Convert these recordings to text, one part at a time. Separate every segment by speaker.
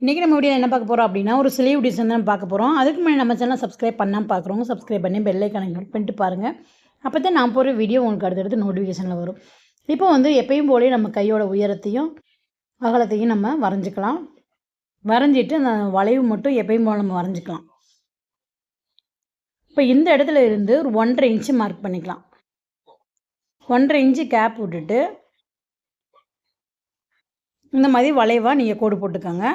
Speaker 1: இன்றைக்கி நம்ம வீடியோ என்ன பார்க்க போகிறோம் அப்படின்னா ஒரு ஸ்லீவ் டிசைன் தான் பார்க்க போகிறோம். அதுக்கு முன்னாடி நம்ம சேனல் சப்ஸ்கிரைப் பண்ணாமல் பார்க்குறோங்க, சப்ஸ்கிரைப் பண்ணி பெல் ஐக்கானை கிளிக் பண்ணிட்டு பாருங்கள். அப்போ தான் நான் போகிற வீடியோ உங்களுக்கு அடுத்தடுத்து நோட்டிஃபிகேஷனில் வரும். இப்போ வந்து எப்பயும் போலே நம்ம கையோட உயரத்தையும் அகலத்தையும் நம்ம வரைஞ்சிக்கலாம். வரைஞ்சிட்டு அந்த வளைவு மட்டும் எப்பயும் போல் நம்ம வரைஞ்சிக்கலாம். இப்போ இந்த இடத்துல இருந்து ஒரு 1.5 இன்ச்சு மார்க் பண்ணிக்கலாம். 1.5 இன்ச்சு கேப் விட்டுட்டு இந்த மாதிரி வளைவாக நீங்கள் கோடு போட்டுக்கோங்க.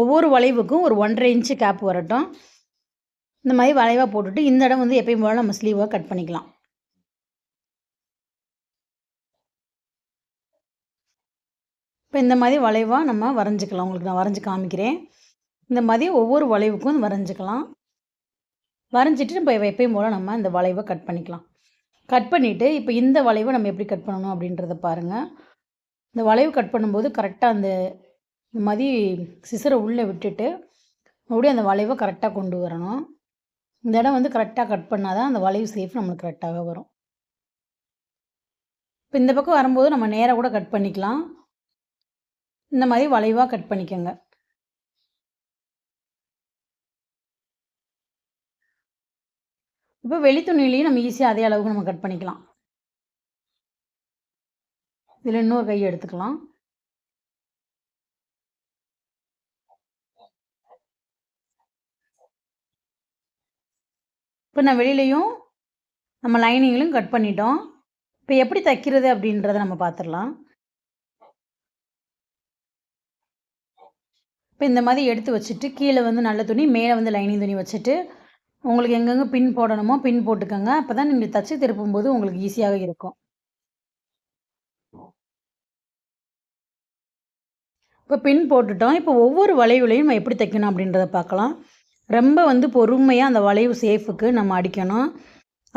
Speaker 1: ஒவ்வொரு வளைவுக்கும் ஒரு 1.5 இன்ச்சு கேப் வரட்டும். இந்த மாதிரி வளைவாக போட்டுட்டு இந்த இடம் வந்து எப்பயும் போல் நம்ம ஸ்லீவாக கட் பண்ணிக்கலாம். இப்போ இந்த மாதிரி வளைவாக நம்ம வரைஞ்சிக்கலாம். உங்களுக்கு நான் வரைஞ்சி காமிக்கிறேன். இந்த மாதிரி ஒவ்வொரு வளைவுக்கும் வரைஞ்சிக்கலாம். வரைஞ்சிட்டு இப்போ எப்பயும் போல் நம்ம இந்த வளைவை கட் பண்ணிக்கலாம். கட் பண்ணிவிட்டு இப்போ இந்த வளைவை நம்ம எப்படி கட் பண்ணணும் அப்படின்றத பாருங்கள். இந்த வளைவு கட் பண்ணும்போது கரெக்டாக இந்த மாதிரி சிசரை உள்ளே விட்டுட்டு மறுபடியும் அந்த வளைவை கரெக்டாக கொண்டு வரணும். இந்த இடம் வந்து கரெக்டாக கட் பண்ணால் தான் அந்த வளைவு சேஃப் நம்மளுக்கு கரெக்டாக வரும். இப்போ இந்த பக்கம் வரும்போது நம்ம நேராக கூட கட் பண்ணிக்கலாம். இந்த மாதிரி வளைவாக கட் பண்ணிக்கோங்க. இப்போ வெளி துணியிலையும் நம்ம ஈஸியாக அதே அளவுக்கு நம்ம கட் பண்ணிக்கலாம். இதில் இன்னொரு கை எடுத்துக்கலாம். இப்போ நான் வெளியிலையும் நம்ம லைனிங்லையும் கட் பண்ணிட்டோம். இப்போ எப்படி தைக்கிறது அப்படின்றத நம்ம பார்த்துடலாம். இப்போ இந்த மாதிரி எடுத்து வச்சுட்டு கீழே வந்து நல்ல துணி, மேலே வந்து லைனிங் துணி வச்சுட்டு உங்களுக்கு எங்கெங்கே பின் போடணுமோ பின் போட்டுக்கோங்க. அப்போ தான் நீங்கள் தச்சு திருப்பும்போது உங்களுக்கு ஈஸியாக இருக்கும். இப்போ பின் போட்டுட்டோம். இப்போ ஒவ்வொரு வளைவுலையும் நம்ம எப்படி தைக்கணும் அப்படின்றத பார்க்கலாம். ரொம்ப வந்து பொறுமையாக அந்த வளைவு சேஃபுக்கு நம்ம அடிக்கணும்.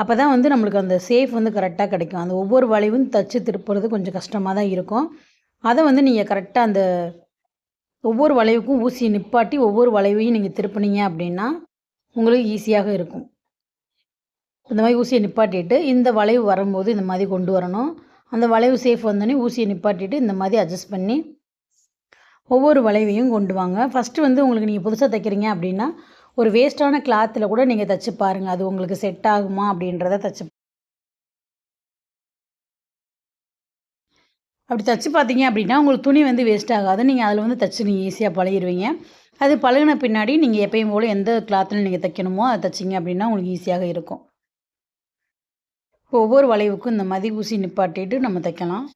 Speaker 1: அப்போ தான் வந்து நம்மளுக்கு அந்த சேஃப் வந்து கரெக்டாக கிடைக்கும். அந்த ஒவ்வொரு வளைவும் தச்சு திருப்புறது கொஞ்சம் கஷ்டமாக தான் இருக்கும். அதை வந்து நீங்கள் கரெக்டாக அந்த ஒவ்வொரு வளைவுக்கும் ஊசியை நிப்பாட்டி ஒவ்வொரு வளைவையும் நீங்கள் திருப்பினீங்க அப்படின்னா உங்களுக்கு ஈஸியாக இருக்கும். இந்த மாதிரி ஊசியை நிப்பாட்டிட்டு இந்த வளைவு வரும்போது இந்த மாதிரி கொண்டு வரணும். அந்த வளைவு சேஃப் வந்தோடனே ஊசியை நிப்பாட்டிட்டு இந்த மாதிரி அட்ஜஸ்ட் பண்ணி ஒவ்வொரு வளைவையும் கொண்டு வாங்க. ஃபஸ்ட்டு வந்து உங்களுக்கு நீங்கள் புதுசாக தைக்கிறீங்க அப்படின்னா ஒரு வேஸ்ட்டான கிளாத்தில் கூட நீங்கள் தைச்சி பாருங்கள். அது உங்களுக்கு செட் ஆகுமா அப்படின்றத அப்படி தைச்சி பார்த்தீங்க அப்படின்னா உங்களுக்கு துணி வந்து வேஸ்ட் ஆகாது. நீங்கள் அதில் வந்து தைச்சி நீங்கள் ஈஸியாக பழகிடுவீங்க. அது பழகின பின்னாடி நீங்கள் எப்பயும் போல் எந்த கிளாத்தில் நீங்கள் தைக்கணுமோ அதை தைச்சிங்க அப்படின்னா உங்களுக்கு ஈஸியாக இருக்கும். இப்போ ஒவ்வொரு வளைவுக்கும் இந்த மாதிரி ஊசி நிப்பாட்டிட்டு நம்ம தைக்கலாம்.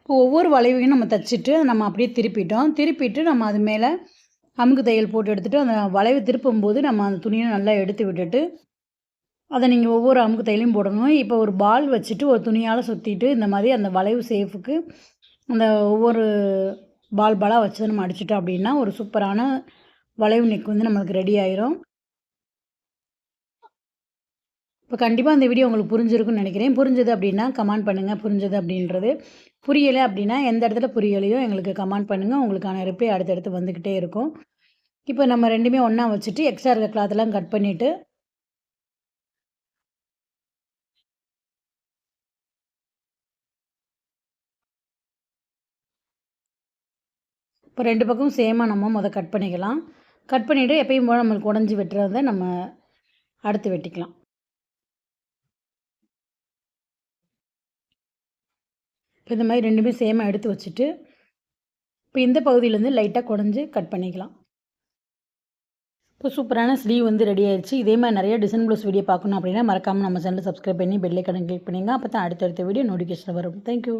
Speaker 1: இப்போ ஒவ்வொரு வளைவையும் நம்ம தைச்சிட்டு நம்ம அப்படியே திருப்பிட்டோம். திருப்பிட்டு நம்ம அது மேலே அமுக்கு தையல் போட்டு எடுத்துகிட்டு அந்த வளைவு திருப்பும்போது நம்ம அந்த துணியை நல்லா எடுத்து விட்டுட்டு அதை நீங்கள் ஒவ்வொரு அமுக்கு தையலையும் போடணும். இப்போ ஒரு பால் வச்சுட்டு ஒரு துணியால் சுற்றிட்டு இந்த மாதிரி அந்த வளைவு சேஃபுக்கு அந்த ஒவ்வொரு பாலாக வச்சு நம்ம அடிச்சிட்டோம் அப்படின்னா ஒரு சூப்பரான வளைவு நெக் வந்து நம்மளுக்கு ரெடி ஆயிரும். இப்போ கண்டிப்பாக இந்த வீடியோ உங்களுக்கு புரிஞ்சிருக்குன்னு நினைக்கிறேன். புரிஞ்சது அப்படின்னா கமெண்ட் பண்ணுங்கள் புரிஞ்சது அப்படின்றது. புரியலை அப்படின்னா எந்த இடத்துல புரியலையோ எங்களுக்கு கமெண்ட் பண்ணுங்கள். உங்களுக்கான ரிப்ளை அடுத்தடுத்து வந்துக்கிட்டே இருக்கும். இப்போ நம்ம ரெண்டுமே ஒன்றா வச்சுட்டு எக்ஸ்ட்ரா இருக்க கிளாத்லாம் கட் பண்ணிவிட்டு இப்போ 2 பக்கமும் சேமாக நம்ம கட் பண்ணிக்கலாம். கட் பண்ணிவிட்டு எப்பயும் போல் நம்மளுக்கு உடஞ்சி வெட்டுறத நம்ம அடுத்து வெட்டிக்கலாம். இப்போ இந்த மாதிரி 2மே சேமாக எடுத்து வச்சுட்டு இப்போ இந்த பகுதியிலேருந்து லைட்டாக குடஞ்சி கட் பண்ணிக்கலாம். இப்போ சூப்பரான ஸ்லீவ் வந்து ரெடி ஆயிடுச்சு. இதே மாதிரி நிறைய டிசைன் ப்ளவுஸ் வீடியோ பார்க்கணும் அப்படின்னா மறக்காமல் நம்ம சேனலை சப்ஸ்கிரைப் பண்ணி பெல் ஐக்கானை கிளிக் பண்ணிங்க. அப்போ தான் அடுத்தடுத்த வீடியோ நோட்டிஃபிகேஷன் வரும். தேங்க்யூ.